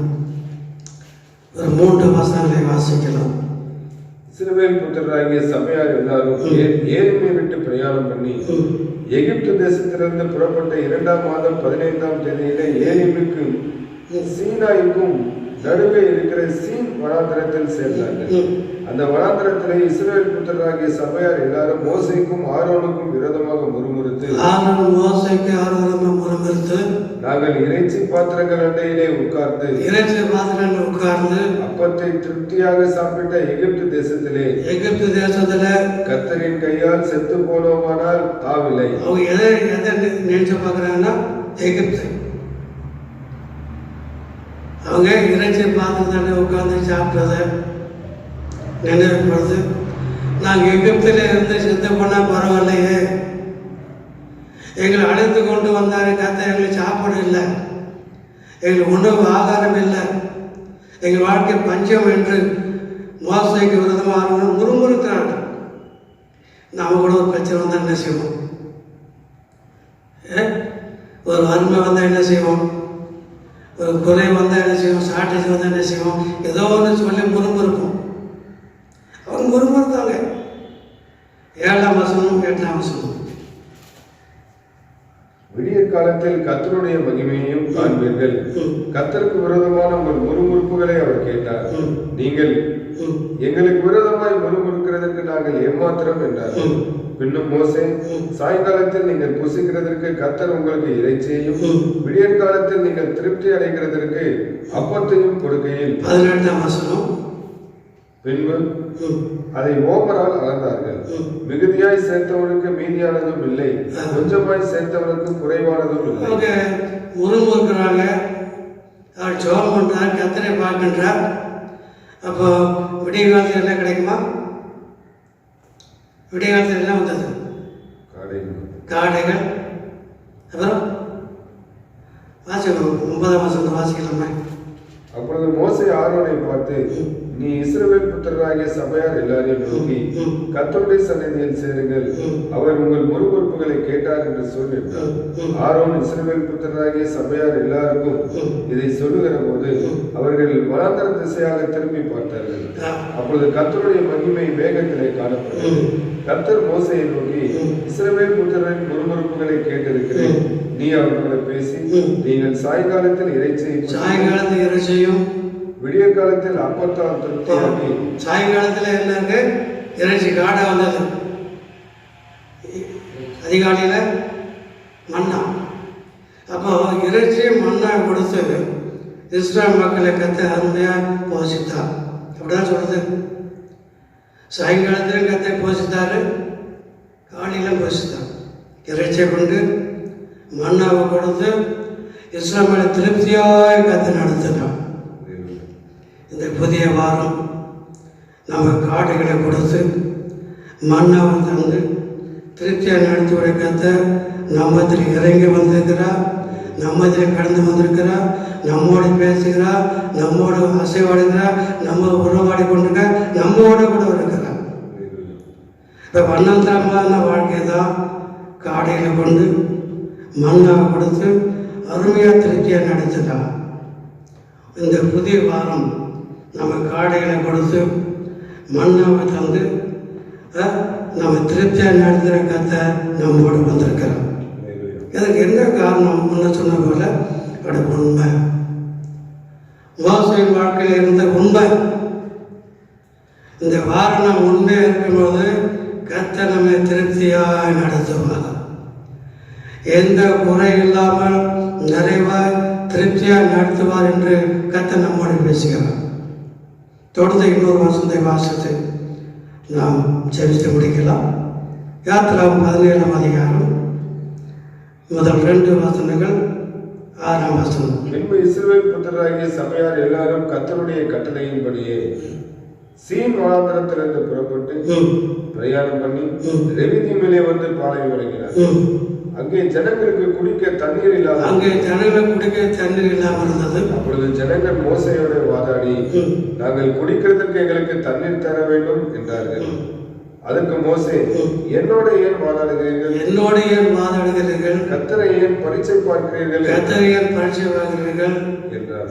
ஒரு 3 வசனங்களை வாசிக்கலாம். இஸ்ரவேல் புத்திரராகிய சபையார் எல்லாரும் ஏரிமை விட்டு பிரயாணம் பண்ணி எகிப்து தேசத்திலிருந்து புறப்பட்ட 2ஆம் மாதம் 15ஆம் தேதியிலே ஏரிமுக்கும் சீனாய்க்கும் நடுவே இருக்கிற சீன் வனாந்திரத்தில் சேர்ந்தார்கள். அந்த வனாந்திரத்திலே இஸ்ரவேல் புத்திரராகிய சபையார் எல்லாரும் மோசேக்கும் ஆரோனுக்கும் விரோதமாக முறுமுறுத்து நாங்கள் இறைச்சி பாத்திரங்கள் அண்டையிலே உட்கார்ந்து அப்பத்தை திருப்தியாக சாப்பிட்ட எகிப்து தேசத்திலே கர்த்தரின் கையால் செத்து போனோமானால் தாவில்லை. அவங்க எதை நினைச்சு பார்க்குறாங்கன்னா எகிப்து. அவங்க இறைச்சி பாத்திரத்தாண்ட உட்காந்து சாப்பிட்டத நினைவுப்படுது. நாங்கள் எகிப்தில் இருந்து செத்து போனால் பரவாயில்லையே, எங்களை அழைத்து கொண்டு வந்தார் கர்த்தர், எங்களுக்கு சாப்பாடு இல்லை, எங்களுக்கு உணவு ஆகாரம் இல்லை, எங்கள் வாழ்க்கை பஞ்சம் என்று மோசைக்கு விரோதமாக முறுமுறுக்கிறார்கள். நாம் கூட ஒரு பிரச்சனை வந்தால் என்ன செய்வோம்? ஒரு வறுமை வந்தால் என்ன செய்வோம்? ஒரு குறை வந்தால் என்ன செய்வோம்? ஷார்டேஜ் வந்தால் என்ன செய்வோம்? ஏதோ ஒன்று சொல்லி முறுமுறுப்போம். அவங்க முறுமுறுத்தாங்க. 7ஆம் வசனம் 8ஆம் வசனம். விடியற் காலத்தில் கர்த்தருடைய மகிமையையும் காண்பீர்கள். கர்த்தருக்கு விரோதமான உங்கள் முறுமுறுப்புகளை அவர் கேட்டார். நீங்கள் எங்களுக்கு விரோதமாய் முறுமுறுக்கிறதற்கு நாங்கள் ஏமாத்திரம் என்றார். பின்னும் மோசே, சாயங்காலத்தில் நீங்கள் புசிக்கிறதற்கு கர்த்தர் உங்களுக்கு இறைச்சியையும் விடியற் காலத்தில் நீங்கள் திருப்தி அடைகிறதற்கு அப்பத்தையும் கொடுக்கையில் 18ஆம் வசனம். பின்பு அதை ஓமரால் அளந்தார்கள். மிகுதியாய் சேர்த்தவனுக்கு மீதியானதும் இல்லை, கொஞ்சமாய் சேர்த்தவனுக்கு குறைவானதும் இல்லை. முறுமுறுக்கிறாங்க, அவர் ஜோம் பண்றார், கர்த்தரை பார்க்கின்றார். அப்போ விடிய காலத்தில் என்ன கிடைக்குமா? விடிய காலத்தில் என்ன வந்தது? காடைகள். அப்புறம் வாசிக்கணும், 9ஆம் வசனத்தை வாசிக்கலாமா? அப்பொழுது மோசே ஆரோனை பார்த்து, நீ இஸ்ரவேல் புத்திரராகிய சபையார் எல்லாரையும் நோக்கி கர்த்தருடைய சந்நிதியில் சேருங்கள், அவர் உங்கள் முறுமுறுப்புகளை கேட்டார் என்று சொன்னார். ஆரோன் இஸ்ரவேல் புத்திரராகிய சபையார் எல்லாருக்கும் இதை சொல்லுகிற போது அவர்கள் வனாந்தர திசையாக திரும்பி பார்த்தார்கள். அப்பொழுது கர்த்தருடைய மகிமை மேகத்திலே காணப்பட்டது. கர்த்தர் மோசையை நோக்கி, இஸ்ரவேல் புத்திரரின் முறுமுறுப்புகளை கேட்டிருக்கிறேன், நீ அவர்களை பேசி நீங்கள் சாயங்காலத்தில் இறைச்சியும் விடிய காலத்தில் அப்பத்தால் திருப்தியாகி. சாயங்காலத்தில் என்னங்க? இறைச்சி காடை வந்தது, அதிகாலையில் மண்ணா. அப்போ இறைச்சி மண்ணா கொடுத்து இஸ்ரேல் மக்களை கத்த அருமையாக போஷித்தார். அப்படிதான் சொல்றது. சாயங்காலத்திலும் கத்தை போஷித்தாரு, காலையிலும் போஷித்தார். இறைச்சியை கொண்டு மண்ணாவை கொடுத்து இஸ்லாமிய திருப்தியாய் கத்தை நடத்தினார். இந்த புதிய வாரம் நம்ம காடுகளை கொடுத்து மண்ணாவை தந்து திருப்தியாக நடத்தி வைக்கத்த நம்மத்தில் இறங்கி வந்திருக்கிறார், நம்மத்தில் கடந்து வந்திருக்கிறார், நம்மோடு பேசுகிறார், நம்மோடு அசைவாடுகிறார், நம்ம உறவாடி கொண்டிருக்க, நம்மோடு கூட இருக்கிறார். இப்போ வண்ணந்தரமான வாழ்க்கை தான் காடைகளை கொண்டு மண்ணாவை கொடுத்து அருமையாக திருப்தியாக நடத்துகிறார். இந்த புதிய வாரம் நம்ம காடைகளை கொடுத்து மண்ணாவை தந்து நம்ம திருப்தியாக நடத்துகிற கத்தை நம்மோடு வந்திருக்கிறோம். இதுக்கு என்ன காரணம்? முன்ன சொன்ன போல அது உண்மை. மோசையின் வாழ்க்கையில் இருந்த உண்மை. இந்த வாரம் நம்ம உண்மையாக இருக்கும்போது கத்தை நம்மை திருப்தியாக நடத்துவாங்க. எந்த குறை இல்லாமல் நிறைவாய் திருப்தியாக நடத்துவார் என்று கத்தை நம்மோடு பேசுகிறார். தொடர்ந்து இன்னொரு வசனத்தை வாசித்து நாம் ஜெபித்து முடிக்கலாம். யாத்திராவும் 17ஆம் அதிகாரம் முதல் 2 வசனங்கள் 6ஆம் வசனம். பின்பு இஸ்ரவேல் புத்திரராகிய சபையார் எல்லாரும் கர்த்தருடைய கட்டளையின்படியே சீன் வனாந்தரத்திலிருந்து புறப்பட்டு பிரயாணம் பண்ணி ரெவிதீமிலே வந்து பாளையம் இறங்கினார். அங்கே ஜனங்களுக்கு குடிக்க தண்ணீர் இல்லாமல் இருந்தது. அப்பொழுது ஜனங்கள் மோசையோடு வாதாடி, நாங்கள் குடிக்கிறதுக்கு எங்களுக்கு தண்ணீர் தர வேண்டும் என்றார்கள். அதற்கு மோசே, என்னோட ஏன் வாதாடுகிறீர்கள்? கர்த்தரை ஏன் பரீட்சை பார்க்கிறீர்கள் என்றார்.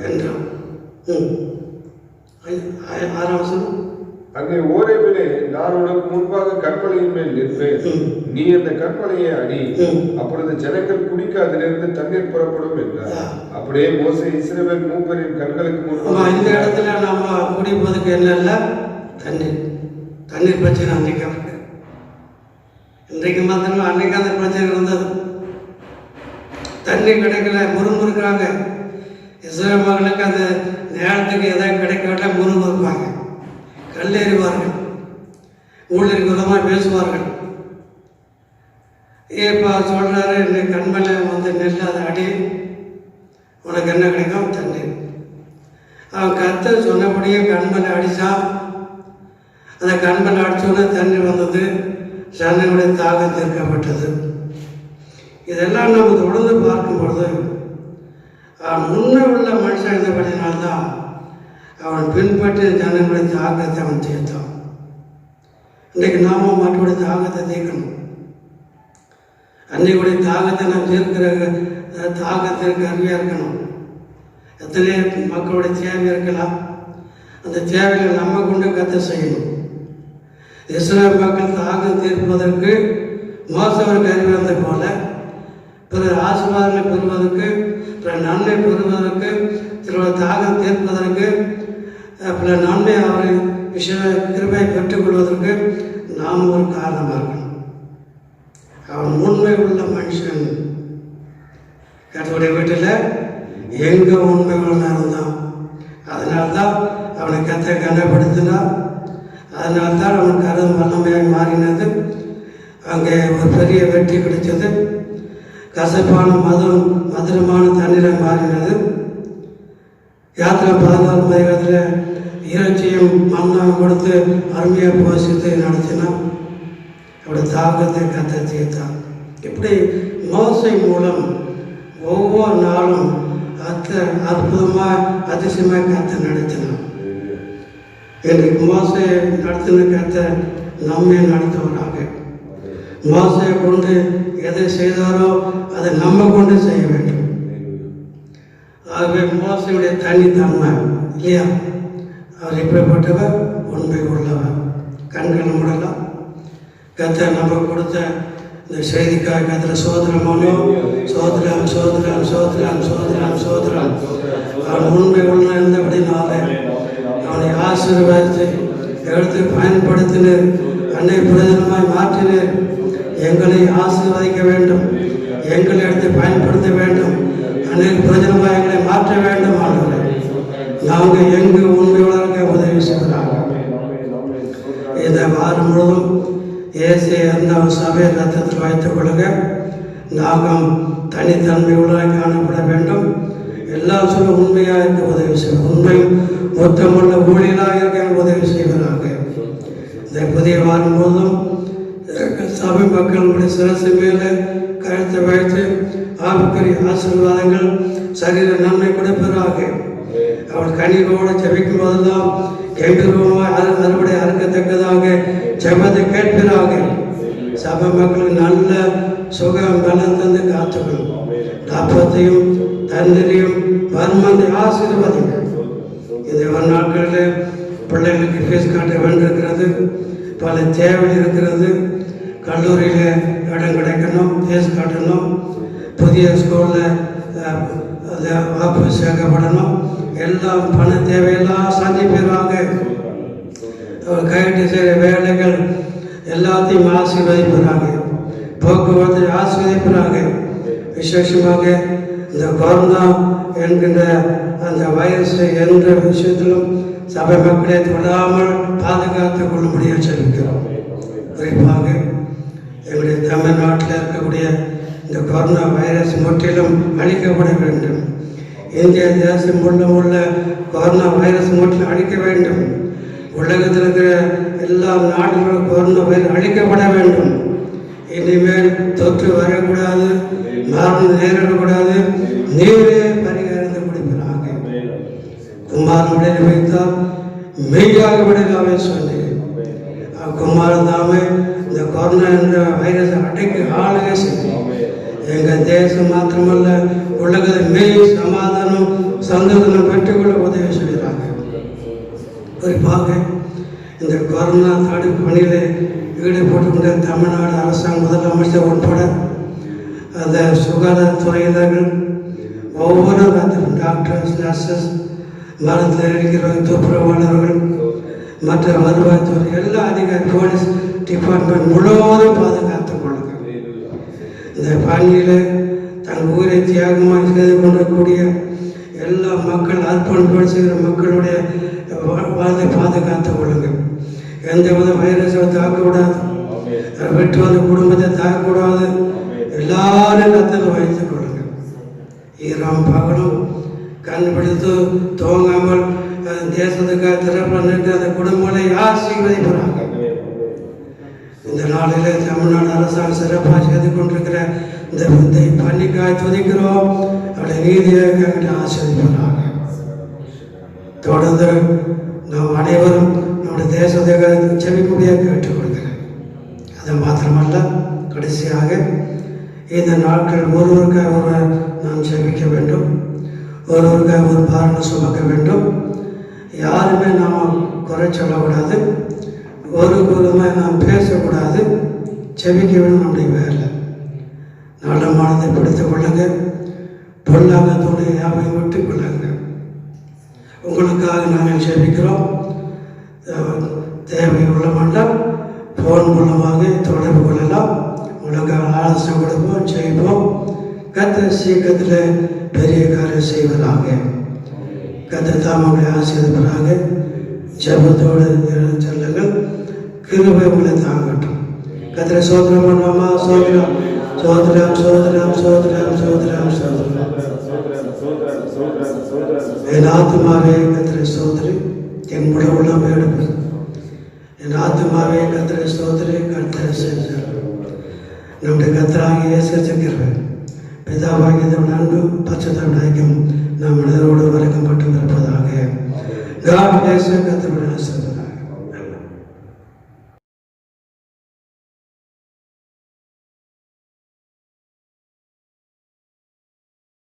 அங்கே ஓரேபிலே நான் உனக்கு முன்பாக கற்பனையின் மேல் நிற்பேன், நீ அந்த கற்பனையை அடி, அப்பொழுது ஜனங்கள் குடிக்க அதிலிருந்து தண்ணீர் புறப்படும் என்றார். அப்படியே மோசே இஸ்ரவேல் மூப்பரின் கண்களுக்கு முன்பாக. இந்த இடத்துல நம்ம குடிப்பதுக்கு என்ன இல்லை, தண்ணீர் பிரச்சனை அன்றைக்கு இருக்கு. இன்றைக்கு மாத்திரம் அன்றைக்கு அந்த பிரச்சனை இருந்தது. தண்ணி கிடைக்கல, முறுமுறுக்கிறாங்க. இஸ்ரவேல் மகளுக்கு அந்த நேரத்துக்கு எதாவது கிடைக்கவில்லை, முறுமுறுப்பாங்க, கல்லெறிவார்கள், ஊழலுக்கு விதமாக பேசுவார்கள். ஏப்பா சொல்கிறாரு, இந்த கண்மலை வந்து நெல் அதை அடி, உனக்கு என்ன கிடைக்கும், தண்ணீர். அவன் கர்த்தர் சொன்னபடியே கண்மலை அடித்தான். அந்த கண்மலை அடித்தோடனே தண்ணீர் வந்தது, சன்னையுடைய தாகம் தீர்க்கப்பட்டது. இதெல்லாம் நம்ம தொடர்ந்து பார்க்கும் பொழுது அவன் உண்மை உள்ள மனுஷன் இருந்தபடினால்தான் அவன் பின்பற்றி ஜனங்களுடைய தாகத்தை அவன் தீர்த்தான். இன்றைக்கு நாம மற்றவருடைய தாகத்தை தீர்க்கணும். அன்றைக்குடைய தாகத்தை நாம் தீர்க்கிற தாகத்திற்கு அருமையாக இருக்கணும். எத்தனை மக்களுடைய தேவை இருக்கலாம், அந்த தேவைகளை நம்ம கொண்டு கத்த செய்யணும். இஸ்ரவேல் மக்கள் தாகம் தீர்ப்பதற்கு மோசவருக்கு அறிவு வந்தது போல பிறர் ஆசீர்வாதங்களை பெறுவதற்கு, பிற நன்மை பெறுவதற்கு, திருவிழா தாகம் தீர்ப்பதற்கு, பிற நன்மை அவரை கிருபையை பெற்றுக்கொள்வதற்கு நாம் ஒரு காரணமாக இருக்கணும். அவன் உண்மை உள்ள மனுஷன். கர்த்தருடைய வீட்டில் எங்கே உண்மை உள்ள இருந்தான், அதனால்தான் அவனை கத்தை கனப்படுத்தினார். அதனால்தான் அவனுக்கு அருள் வல்லமையாக மாறினது. அங்கே ஒரு பெரிய வெற்றி கிடைத்தது. கசப்பான மதுரமான தண்ணீரை மாறினது. யாத்திரை 14 அதிகாரத்தில் இறைச்சியும் மண்ணாக கொடுத்து அருமையாக போஷித்து நடத்தினான். அவருடைய தாகத்தை கத்த தீர்த்தான். இப்படி மோசை மூலம் ஒவ்வொரு நாளும் அற்புதமாக அதிசயமாக கத்த நடத்தினான். இன்றைக்கு மோசை நடத்தின கத்த நம்மை நடத்துவராக. மோசையை கொண்டு எதை செய்தாரோ அதை நம்ம கொண்டு செய்ய வேண்டும். ஆகவே மோசையுடைய தனித்தன்மை இல்லையா, அவர் எப்படிப்பட்டவர், உண்மை உள்ளவர். கண்கள் மூடலாம். கத்த நம்ம கொடுத்த இந்த செய்திக்காக கத்திர சோதரமானோ, சோதரம் சோதரம் சோதரம் சோதரம் சோதரம். அவன் உண்மை உள்ள இருந்தபடினாலே அவனை ஆசீர்வாதத்தை எடுத்து பயன்படுத்தினர். அன்னை பிரயோஜனமாய் மாற்றினர். எங்களை ஆசீர்வதிக்க வேண்டும், எங்களை எடுத்து பயன்படுத்த வேண்டும், அன்னை பிரயோஜனமாய் எங்களை மாற்ற வேண்டும். ஆண்டவரே, நாங்கள் எங்கு உண்மை வளர்க்க உதவி செய்கிறாங்க. இந்த வாரம் முழுவதும் இயேசு அந்த சபையை ரத்தத்தில் வைத்துக் கொள்ளுங்க. நாங்கள் தனித்தன்மையுடன் காணப்பட வேண்டும். எல்லா சொல்ல உண்மையாக இருக்க உதவி செய்வோம். உண்மை மொத்தமுள்ள ஊழியராக இருக்க உதவி செய்வதாக. இந்த புதிய வாரம் போதும் சபை மக்களுடைய சிரசு மேலே கருத்தை வைத்து ஆபக்கரிய ஆசீர்வாதங்கள் சரீர நன்மை கொடுப்பதாக. அவள் கனிவோடு ஜபிக்கும் போதெல்லாம் கெம்பீரமாய் அறுவடை அறுக்கத்தக்கதாக ஜபத்தை கேட்பதாக. சபை மக்களுக்கு நல்ல சுகம் பலம் தந்து காத்துக்கணும். லாபத்தையும் தந்திரியும் வர்மந்தை ஆசீர்வாதிங்க. இந்த நாட்களில் பிள்ளைகளுக்கு ஃபீஸ் காட்ட வேண்டியிருக்கிறது, பல தேவை இருக்கிறது. கல்லூரியில் இடம் கிடைக்கணும், ஃபீஸ் காட்டணும், புதிய ஸ்கூலில் வாக்கு சேர்க்கப்படணும். எல்லாம் பண தேவையெல்லாம் சந்திப்பீராக. கைட்டு செய்கிற வேலைகள் எல்லாத்தையும் ஆசீர்வதிப்பதாக. போக்குவரத்தை ஆசீர்வதிப்பதாக. விசேஷமாக இந்த கொரோனா என்கின்ற அந்த வைரஸ் என்ற விஷயத்திலும் சபை மக்களை தொடாமல் பாதுகாத்துக் கொள்ளும்படியாக சொல்லிக்கிறோம். குறிப்பாக எங்களுடைய தமிழ்நாட்டில் இருக்கக்கூடிய இந்த கொரோனா வைரஸ் முற்றிலும் அழிக்கப்பட வேண்டும். இந்திய தேசம் உள்ள கொரோனா வைரஸ் முற்றிலும் அழிக்க வேண்டும். உலகத்தில் இருக்கிற எல்லா நாடுகளும் கொரோனா வைரஸ் அழிக்கப்பட வேண்டும். இனிமேல் தொற்று வரக்கூடாது, மரணம் நேரிடக்கூடாது. நீரே பரிகாரத்தை கொடுப்பதாக. குமாரன் விடையில் வைத்தால் மெய்யாக விடலாமே சொன்னேன். குமாரன் தாமே இந்த கொரோனா என்ற வைரஸை அடைக்க ஆளுகை செய்யும். எங்கள் தேசம் மாத்திரமல்ல, உலகத்தில் மெய் சமாதானம் சந்தோஷம் பெற்றுக்கொள்ள உதவி செய்கிறாங்க. குறிப்பாக இந்த கொரோனா தடுப்பு பணியில் ஈடுபட்டுள்ள தமிழ்நாடு அரசாங்க முதலமைச்சர் உட்பட அந்த சுகாதாரத்துறையினர்கள் ஒவ்வொரு டாக்டர்ஸ், நர்சஸ், மருத்துவ இருக்கிறவர்கள், துப்புரவாளர்கள், மற்ற வருவாய்த்துறை எல்லா அதிகாரி, போலீஸ் டிபார்ட்மெண்ட் முழுவதும் பாதுகாத்துக் கொள்ளுங்க. இந்த பணியில் தங்கள் உயிரை தியாகமாக செய்து கொண்டிருக்கக்கூடிய எல்லா மக்கள், அர்ப்பணிப்போடு செய்கிற மக்களுடைய வாழ்வை பாதுகாத்துக் கொள்ளுங்கள். எந்தவித வைரஸை தாக்கக்கூடாது, விட்டு வந்த குடும்பத்தை தாக்கக்கூடாது. எல்லாரும் கத்தில் வைத்துக் கொள்ளுங்கள். ஈரம் பகலும் கண்டுபிடித்து துவங்காமல் தேசத்துக்காக திறப்பட நிற்கிற அந்த குடும்பங்களை ஆசீர்வதிக்கிறாங்க. இந்த நாளிலே தமிழ்நாடு அரசாங்கம் சிறப்பாக செய்து கொண்டிருக்கிற இந்த பணிக்காக துதிக்கிறோம். அவருடைய நீதியாக ஆசீர்வதிக்கிறாங்க. தொடர்ந்து நாம் அனைவரும் நம்முடைய தேசத்துக்காக செவிக்குடியாக கேட்டுக்கொள்கிறேன். அது மாத்திரமல்ல, கடைசியாக இந்த நாட்கள் ஒருவருக்காக ஒருவர் நாம் செவிக்க வேண்டும், ஒருவருக்காக ஒரு பாரணம் சுமக்க வேண்டும். யாருமே நாம் குறை சொல்லக்கூடாது, ஒரு குருமாக நாம் பேசக்கூடாது. செவிக்க வேண்டும் நம்முடைய வேலை. நல்லமானதை பிடித்துக் கொள்ளுங்க, பொல்லாங்கத்தோடைய யாவையும் விட்டுக் கொள்ளுங்க. உங்களுக்காக நாங்கள் செபிக்கிறோம். தேவை உள்ள மண்டலம் ஃபோன் மூலமாக தொடர்பு கொள்ளலாம். உங்களுக்காக ஆலோசனை கொடுப்போம், செய்வோம். கர்த்தர் சீக்கிரத்தில் பெரிய காரியம் செய்வதாக. கர்த்தர் தாமங்களை ஆசீர்வதிப்பதாக. ஜெபத்தோடு செல்லுங்கள். கிருபை உங்களை தாங்கட்டும். கர்த்தரை சோதனம் பண்ணுவோமா? சோதனம் சோதனம் சோதனம் சோதனம் சோதனம் சோதனம். என் ஆத்மாவே கர்த்தரை சோதரி, என் முழு உள்ளம் எடுப்பு. என் ஆத்மாவே கர்த்தரை சோதரி, கர்த்தரை செஞ்சார். நம்முடைய கர்த்தராகிய இயேசு கிருபை, பிதாவாகிய தேவனுடைய அன்பு, பரிசுத்த ஐக்கியம் நம் மனிதரோடு வழங்கப்பட்டு இருப்பதாக. God bless you. கர்த்தருடைய ஆசீர்வாதம்.